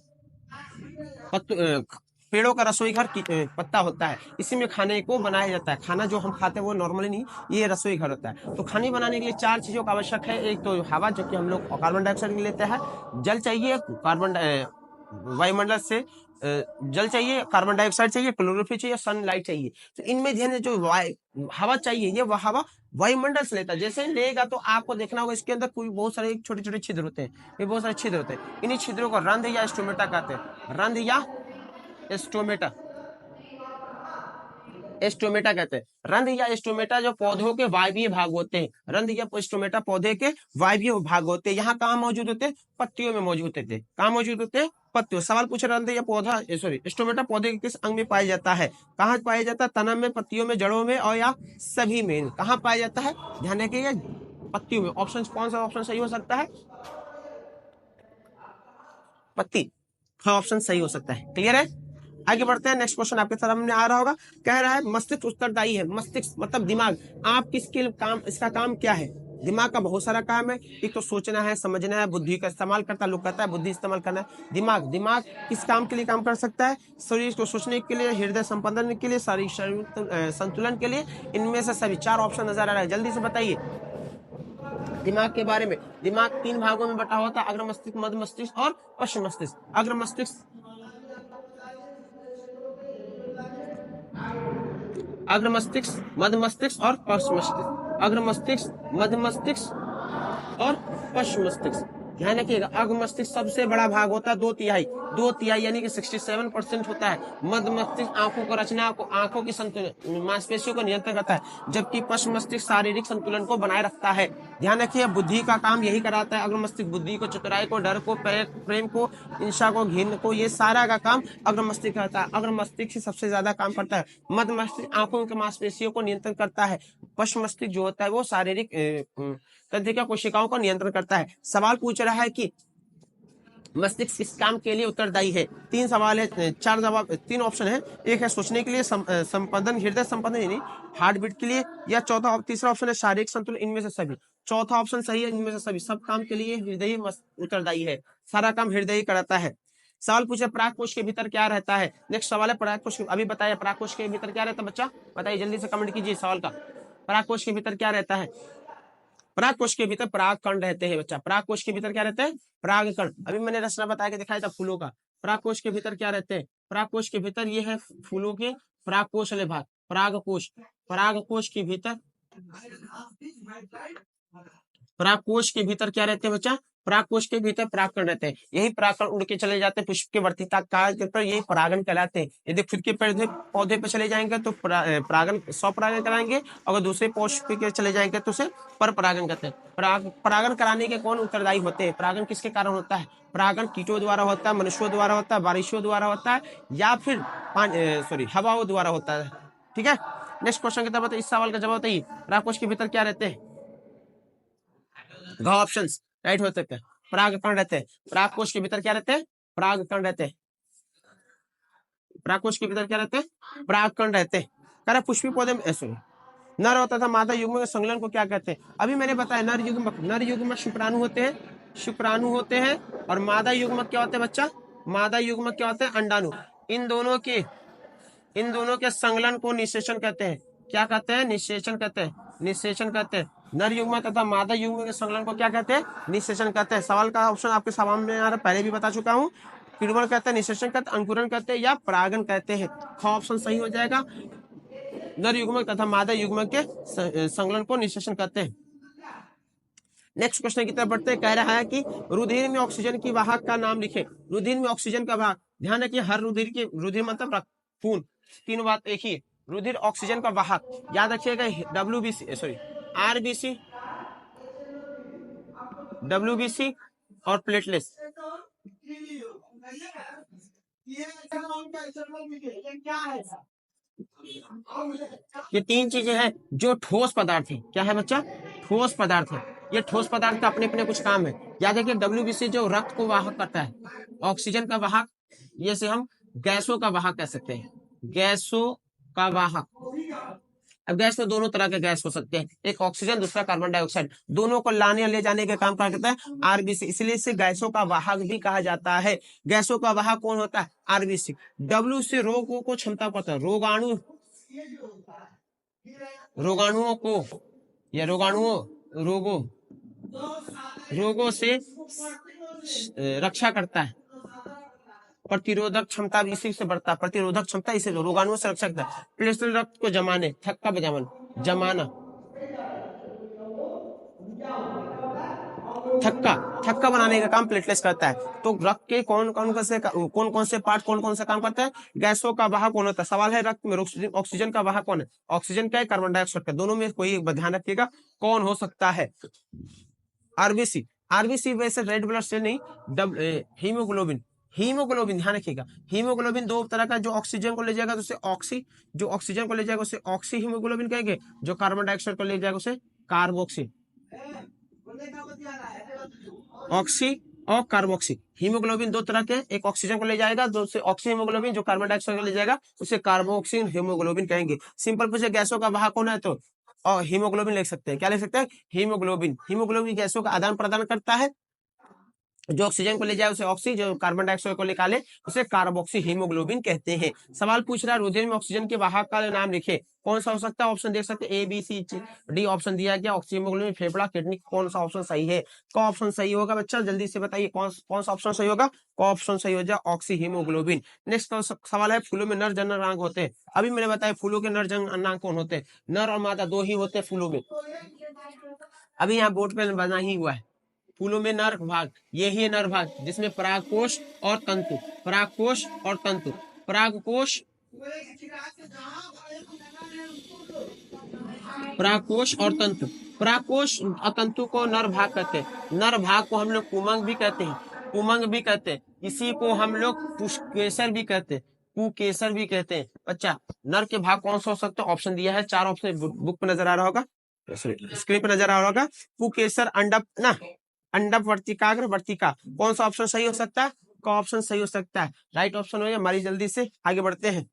पेड़ों का रसोई घर पत्ता होता है। इसी में खाने को बनाया जाता है। खाना जो हम खाते हैं वो नॉर्मली नहीं, ये रसोई घर होता है। तो खाने बनाने के लिए 4 चीजों का आवश्यक है। एक तो हवा, जो कि हम लोग कार्बन डाइऑक्साइड लेते हैं। जल चाहिए, वायुमंडल से जल चाहिए, कार्बन डाइऑक्साइड चाहिए, क्लोरोफिल चाहिए, सनलाइट चाहिए। तो इनमें ध्यान, जो हवा चाहिए, ये हवा वायुमंडल से लेता है। जैसे लेगा तो आपको देखना होगा इसके अंदर कोई बहुत सारे छोटे छोटे छिद्र होते हैं। ये बहुत सारे छिद्र होते हैं। इन्हीं छिद्रों को रंध्र या स्टोमेटा कहते हैं। रंध्र या स्टोमेटा स्टोमेटा कहते हैं। रंध्र या स्टोमेटा जो पौधों के वायवीय भाग होते हैं। रंध्र या स्टोमेटा पौधे के वायवीय भाग होते हैं। यहाँ कहाँ मौजूद होते हैं? पत्तियों में मौजूद होते थे। कहाँ मौजूद होते हैं? पत्तियों। सवाल पूछे, रंध्र या स्टोमेटा पौधे के किस अंग में पाया जाता है? कहाँ पाया जाता है? तना में, पत्तियों में, जड़ों में, और या सभी में? कहाँ पाया जाता है? ध्यान रखिएगा, पत्तियों में। ऑप्शन कौन सा ऑप्शन सही हो सकता है? पत्ती, हाँ, ऑप्शन सही हो सकता है। क्लियर है? आगे बढ़ते हैं। नेक्स्ट क्वेश्चन आपके सामने आ रहा होगा। कह रहा है मस्तिष्क उत्तरदायी है। मस्तिष्क मतलब दिमाग। आप किसके काम, इसका काम क्या है? दिमाग का बहुत सारा काम है। एक तो सोचना है, समझना है, बुद्धि का इस्तेमाल करता है। लोग कहता है बुद्धि इस्तेमाल करना है। दिमाग किस काम के लिए काम कर सकता है? शरीर को सोचने के लिए, हृदय संपादन के लिए, शारीरिक संतुलन के लिए। इनमें से सभी 4 ऑप्शन नजर आ रहा है, जल्दी से बताइए दिमाग के बारे में। दिमाग 3 भागों में बटा हुआ था, अग्र मस्तिष्क, मध्य मस्तिष्क और पश्चिम मस्तिष्क। अग्र मस्तिष्क, अग्र मस्तिष्क, मध्य मस्तिष्क और पश्चिम मस्तिष्क। अग्र मस्तिष्क, मध्य मस्तिष्क और पश्चिम मस्तिष्क। ध्यान रखिएगा, अग्र मस्तिष्क सबसे बड़ा भाग होता है, 2/3 यानी कि 67% होता है। मध्य मस्तिष्क आंखों को रचना को, आंखों की संतुलन, मांसपेशियों को नियंत्रण करता है, जबकि पश्चिम मस्तिष्क शारीरिक संतुलन को बनाए रखता है। ध्यान रखिए, बुद्धि का काम यही कराता है। अग्र मस्तिष्क बुद्धि को, चतुराई को, डर को, प्रेम को, हिंसा को, घृणा को, ये सारा का काम अग्र मस्तिष्क करता है। अग्र मस्तिष्क से सबसे ज्यादा काम करता है। मध्य मस्तिष्क आंखों के मांसपेशियों को नियंत्रण करता है। पश्चिम मस्तिष्क जो होता है वो शारीरिक तंत्रिका कोशिकाओं को नियंत्रण करता है। सवाल पूछ रहा है कि मस्तिष्क किस काम के लिए उत्तरदायी है? 3 सवाल है, 4 जवाब, 3 ऑप्शन है। एक है सोचने के लिए, संपादन, हृदय संपादन यानी हार्ट बीट के लिए, या तीसरा ऑप्शन है शारीरिक संतुलन। इनमें से सभी। चौथा ऑप्शन सही है, इनमें से सभी। सब काम के लिए हृदय उत्तरदायी है। सारा काम हृदय ही कराता है। सवाल पूछे पराग कोश के भीतर क्या रहता है? नेक्स्ट सवाल है पराग कोश, अभी बताया पराग कोश के भीतर क्या रहता है? बच्चा बताइए, जल्दी से कमेंट कीजिए सवाल का। पराग कोश के भीतर क्या रहता है? पराग कोश के भीतर पराग कण रहते हैं बच्चा। पराग कोश के भीतर क्या रहते हैं? पराग कण। अभी मैंने रचना बता के दिखाया था फूलों का। पराग कोश के भीतर क्या रहते हैं? पराग कोश के भीतर ये है फूलों के पराग कोश वाले भाग, पराग कोश। पराग कोश के भीतर, पराग कोश के भीतर क्या रहते हैं बच्चा? पराग कोश के भीतर परागकण रहते हैं। यही परागकण उड़ के चले जाते हैं पुष्प के वर्तिता काल के पर, यही परागण कहलाते हैं। यदि खुद के पौधे पे चले जाएंगे तो परागण, स्वपरागण कराएंगे। अगर दूसरे पुष्प पे चले जाएंगे तो उसे पर परागण कहते हैं। परागण कराने के कौन उत्तरदायी होते हैं? परागण किसके कारण होता है? परागण कीटों द्वारा होता है, मनुष्यों द्वारा होता है, बारिशों द्वारा होता है, या फिर हवाओं द्वारा होता है। ठीक है, नेक्स्ट क्वेश्चन की तरफ। इस सवाल का जवाब बताइए, पराग कोश के भीतर क्या रहते हैं? घ ऑप्शंस राइट हो सकता है। परागकण रहते हैं। परागकोश के भीतर क्या रहते हैं? परागकण रहते हैं। परागकोश के भीतर क्या रहते हैं? परागकण रहते हैं। कह रहा पुष्पीय पौधे में सुनो, नर होता था मादा युग्मक के संलयन को क्या कहते हैं? अभी मैंने बताया नर युग्मक शुक्राणु होते हैं, शुक्राणु होते हैं, और मादा युग्मक क्या होते हैं बच्चा? मादा युग्मक क्या होते हैं? अंडाणु। इन दोनों के संलयन को निषेचन कहते हैं। क्या कहते हैं? निषेचन कहते हैं। निषेचन कहते हैं। नर युग्मक तथा मादा युग्मक के संलयन को क्या कहते हैं? निषेचन कहते हैं। सवाल का ऑप्शन आपके सामने आ रहा, पहले भी बता चुका हूँ। किण्वन कहते हैं, निषेचन कहते हैं, अंकुरन कहते हैं, या परागन कहते हैं। ख ऑप्शन सही हो जाएगा। नर युग्मक तथा मादा युग्मक के संलयन को निषेचन कहते हैं। नेक्स्ट क्वेश्चन की तरफ बढ़ते हैं। कह रहा है कि रुधिर में ऑक्सीजन की वाहक का नाम लिखे। रुधिर में ऑक्सीजन का वाहक, ध्यान रखिए, हर रुधिर मतलब खून, तीन बात एक ही। रुधिर ऑक्सीजन का वाहक, याद रखिएगा, आरबीसी, डब्ल्यूबीसी और प्लेटलेट्स। ये तीन चीजें हैं जो ठोस पदार्थ है। क्या है बच्चा? ठोस पदार्थ है। ये ठोस पदार्थ का अपने अपने कुछ काम है। याद रखिए, डब्ल्यूबीसी जो रक्त को वाहक करता है, ऑक्सीजन का वाहक, ये से हम गैसों का वाहक कह सकते हैं। गैसों का वाहक। अब गैस में दोनों तरह के गैस हो सकते हैं, एक ऑक्सीजन, दूसरा कार्बन डाइऑक्साइड। दोनों को लाने ले जाने के काम करता है आरबीसी, इसलिए इसे गैसों का वाहक भी कहा जाता है। गैसों का वाहक कौन होता है? आरबीसी। डब्ल्यू से रोगों को क्षमता पता है, रोगाणुओं को या रोगों से रक्षा करता है। प्रतिरोधक क्षमता भी इसी से बढ़ता है, प्रतिरोधक क्षमता इसे रोगाणुओं से रक्षा करता है। प्लेटलेट रक्त को जमाने, थक्का जमाना, थक्का बनाने का काम प्लेटलेट्स करता है। तो रक्त के कौन कौन से पार्ट कौन कौन से काम करता है? गैसों का वाहक कौन होता है? सवाल है रक्त में ऑक्सीजन का वाहक कौन है? ऑक्सीजन का है, कार्बन डाइऑक्साइड का, दोनों में कोई ध्यान रखिएगा कौन हो सकता है? आरबीसी। आरबीसी वैसे रेड ब्लड सेल नहीं, हीमोग्लोबिन ध्यान रखिएगा। हीमोग्लोबिन दो तरह का, जो ऑक्सीजन को ले जाएगा तो उसे ऑक्सीजन को ले जाएगा उसे ऑक्सी हीमोग्लोबिन कहेंगे, जो कार्बन डाइऑक्साइड को ले जाएगा उसे कार्बोक्सी। ऑक्सी और कार्बोक्सी हीमोग्लोबिन दो तरह के, एक ऑक्सीजन को ले जाएगा, दूसरे ऑक्सी हीमोग्लोबिन जो कार्बन डाइऑक्साइड को ले जाएगा उसे कार्बोक्सी हीमोग्लोबिन कहेंगे। सिंपल पूछे गैसों का वाहक कौन है तो और हीमोग्लोबिन लिख सकते हैं। क्या लिख सकते हैं? हीमोग्लोबिन गैसों का आदान प्रदान करता है, जो ऑक्सीजन को ले जाए उसे ऑक्सी, जो कार्बन डाइऑक्साइड को निकाले उसे कार्बोक्सी हीमोग्लोबिन कहते हैं। सवाल पूछ रहा है रुधिर में ऑक्सीजन के वाहक का नाम लिखे। कौन सा हो सकता है? ऑप्शन देख सकते हैं, A B C D option दिया गया। ऑक्सी, हीमोग्लोबिन, फेफड़ा, किडनी, कौन सा ऑप्शन सही है? कौन ऑप्शन सही होगा बच्चा? जल्दी से बताइए कौन सा ऑप्शन सही होगा? कौन ऑप्शन सही हो जाए? Oxy haemoglobin. नेक्स्ट सवाल है, फूलों में नर जनन अंग होते हैं। अभी मैंने बताया फूलों के नर जनन अंग कौन होते हैं? नर और मादा दो ही होते हैं फूलों में। अभी यहाँ बोर्ड पे बना ही हुआ है, फूलों में नर भाग, ये ही नर भाग जिसमें परागकोश और तंतु, परागकोश और तंतु, परागकोश और तंतु, परागकोश और तंतु को नर भाग कहते हैं। नर भाग को हम लोग पुमंग भी कहते हैं, इसी को हम लोग पुष्केसर भी कहते हैं, कुकेसर भी कहते हैं। अच्छा, नर के भाग कौन सा हो सकता है? ऑप्शन दिया है, चार ऑप्शन बुक पे नजर आ रहा होगा, स्क्रीन पे नजर आ रहा होगा। कुकेसर, अंडप ना, अंडप, वर्तिकाग्र, वर्तिका। कौन सा ऑप्शन सही हो सकता है? कौन ऑप्शन सही हो सकता है? राइट ऑप्शन हो गया। हमारी जल्दी से आगे बढ़ते हैं।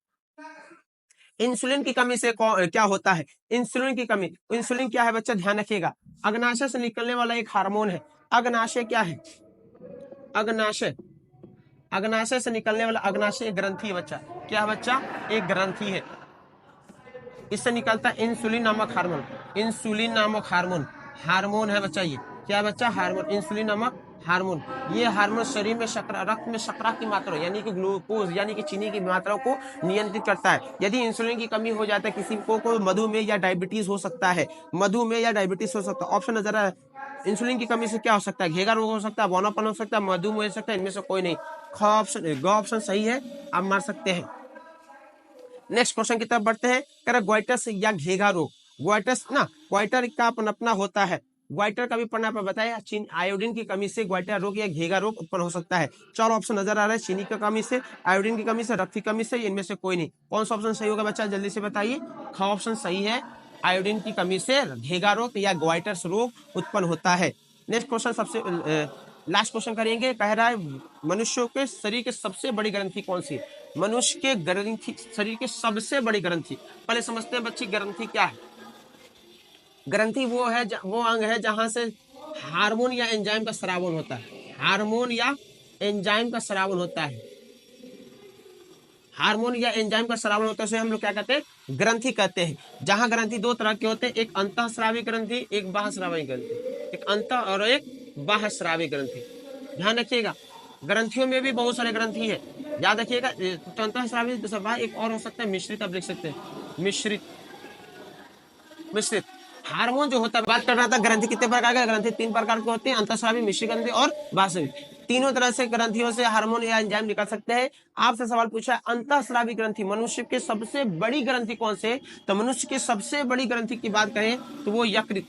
इंसुलिन की कमी से क्या होता है? इंसुलिन की कमी, इंसुलिन क्या है बच्चा? ध्यान रखिएगा, अग्नाशय से निकलने वाला एक हार्मोन है। अग्नाशय क्या है? अग्नाशय से निकलने वाला, अग्नाशय ग्रंथि है बच्चा। क्या बच्चा? एक ग्रंथि है, इससे निकलता है इंसुलिन नामक हार्मोन। इंसुलिन नामक हार्मोन है बच्चा। ये क्या बच्चा? हार्मोन, इंसुलिन नामक हार्मोन। ये हार्मोन शरीर में रक्त में शर्करा की मात्रा यानी कि ग्लूकोज यानी कि चीनी की मात्रा को नियंत्रित करता है। यदि इंसुलिन की कमी हो जाता है किसी को मधुमेह या डायबिटीज हो सकता है, ऑप्शन नजर आ रहा है। इंसुलिन की कमी से क्या हो सकता है? घेगा रोग हो सकता है, बौनापन हो सकता है, मधुमेह हो सकता है, इनमें से कोई नहीं। ग ऑप्शन सही है, आप मार सकते हैं। नेक्स्ट क्वेश्चन की तरफ बढ़ते हैं। कह रहा ग्वाइटस या घेगा रोग, ग्वाइटर का अपना होता है। ग्वाइटर का भी पढ़ना पर बताया, आयोडीन की कमी से ग्वाइटर रोग या घेगा रोग उत्पन्न हो सकता है। चार ऑप्शन नजर आ रहा है, चीनी की कमी से, आयोडीन की कमी से, रक्त की कमी से, इनमें से कोई नहीं। कौन सा ऑप्शन सही होगा बच्चा? जल्दी से बताइए। ख ऑप्शन सही है, आयोडीन की कमी से घेगा रोग या ग्वाइटर्स रोग उत्पन्न होता है। नेक्स्ट क्वेश्चन सबसे लास्ट क्वेश्चन करेंगे। कह रहा है मनुष्य के शरीर के सबसे बड़ी ग्रंथि कौन सी है? मनुष्य के ग्रंथि, शरीर के सबसे बड़ी ग्रंथि, पहले समझते हैं बच्ची ग्रंथि क्या है। ग्रंथि वो है, वो अंग है जहां से हार्मोन या एंजाइम का स्रावन होता है। हार्मोन या एंजाइम का स्रावन होता है। हार्मोन या एंजाइम का स्रावन होता है, उसे हम लोग क्या कहते हैं? ग्रंथि कहते हैं। जहां ग्रंथि दो तरह के होते हैं, एक अंतःस्रावी ग्रंथि, एक बाह्यस्रावी ग्रंथि। एक अंत और एक बाह्यस्रावी ग्रंथि। ध्यान रखिएगा, ग्रंथियों में भी बहुत सारे ग्रंथि है, याद रखिएगा। अंतःस्रावी एक और हो सकता है मिश्रित, आप लिख सकते हैं मिश्रित। मिश्रित हार्मोन जो होता है, बात कर रहा था ग्रंथि कितने प्रकार के? ग्रंथि 3 प्रकार के होते हैं, अंतःस्रावी, मिश्रित ग्रंथि और बाह्यस्रावी। तीनों तरह से ग्रंथियों से हार्मोन या एंजाइम निकल सकते हैं। आपसे सवाल पूछा है अंतःस्रावी ग्रंथि मनुष्य के सबसे बड़ी ग्रंथि कौन से? तो मनुष्य की सबसे बड़ी ग्रंथि की बात करें तो वो यकृत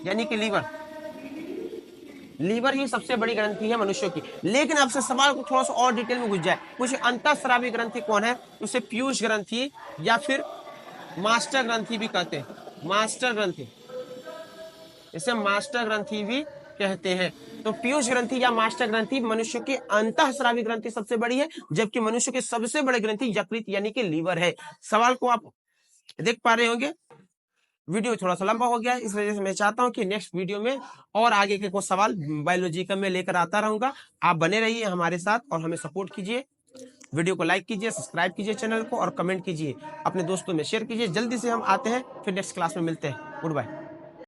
यानी कि लीवर। लीवर ही सबसे बड़ी ग्रंथि है मनुष्य की। लेकिन आपसे सवाल को थोड़ा सा और डिटेल में घुस जाए, कुछ अंतःस्रावी ग्रंथि कौन है? उसे पीयूष ग्रंथि या फिर मास्टर ग्रंथि भी कहते हैं। मास्टर ग्रंथि, इसे मास्टर ग्रंथि भी कहते हैं। तो पीयूष ग्रंथि या मास्टर ग्रंथि मनुष्य की अंतःस्रावी ग्रंथि सबसे बड़ी है, जबकि मनुष्य की सबसे बड़ी ग्रंथि यकृत यानी कि लीवर है। सवाल को आप देख पा रहे होंगे। वीडियो थोड़ा सा लंबा हो गया, इस वजह से मैं चाहता हूं कि नेक्स्ट वीडियो में और आगे के कुछ सवाल बायोलॉजी का मैं लेकर आता रहूंगा। आप बने रहिए हमारे साथ और हमें सपोर्ट कीजिए। वीडियो को लाइक कीजिए, सब्सक्राइब कीजिए चैनल को और कमेंट कीजिए, अपने दोस्तों में शेयर कीजिए। जल्दी से हम आते हैं, फिर नेक्स्ट क्लास में मिलते हैं। Good bye.